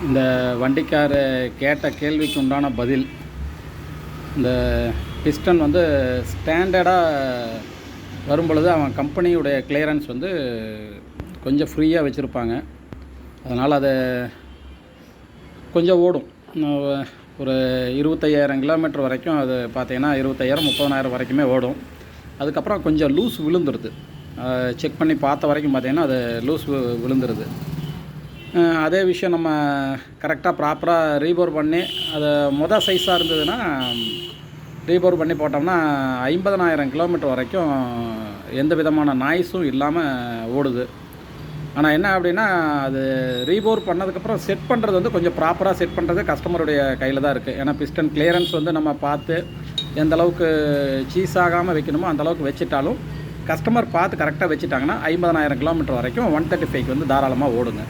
இந்த வண்டிக்கார் கேட்ட கேள்விக்கு உண்டான பதில். இந்த பிஸ்டன் வந்து ஸ்டாண்டர்டாக வரும்பொழுது அவன் கம்பெனியுடைய கிளியரன்ஸ் வந்து கொஞ்சம் ஃப்ரீயாக வச்சுருப்பாங்க. அதனால் அது கொஞ்சம் ஓடும். ஒரு 25,000 கிலோமீட்டர் வரைக்கும் அது பார்த்தீங்கன்னா 25,000 30,000 வரைக்குமே ஓடும். அதுக்கப்புறம் கொஞ்சம் லூஸ் விழுந்துருது. செக் பண்ணி பார்த்த வரைக்கும் பார்த்தீங்கன்னா அது லூஸ் விழுந்துருது. அதே விஷயம் நம்ம கரெக்டாக ப்ராப்பராக ரீபோர் பண்ணி அதை சைஸாக இருந்ததுன்னா ரீபோர் பண்ணி போட்டோம்னா 50,000 கிலோமீட்டர் வரைக்கும் எந்த விதமான நாய்ஸும் இல்லாமல் ஓடுது. ஆனால் என்ன அப்படின்னா, அது ரீபோர் பண்ணதுக்கப்புறம் செட் பண்ணுறது வந்து கொஞ்சம் ப்ராப்பராக செட் பண்ணுறது கஸ்டமருடைய கையில் தான் இருக்குது. ஏன்னா பிஸ்டன் கிளியரன்ஸ் வந்து நம்ம பார்த்து எந்த அளவுக்கு சீஸ் ஆகாமல் வைக்கணுமோ அந்தளவுக்கு வச்சுட்டாலும் கஸ்டமர் பார்த்து கரெக்டாக வச்சுட்டாங்கன்னா 50,000 கிலோமீட்டர் வரைக்கும் 135 வந்து தாராளமாக ஓடுங்க.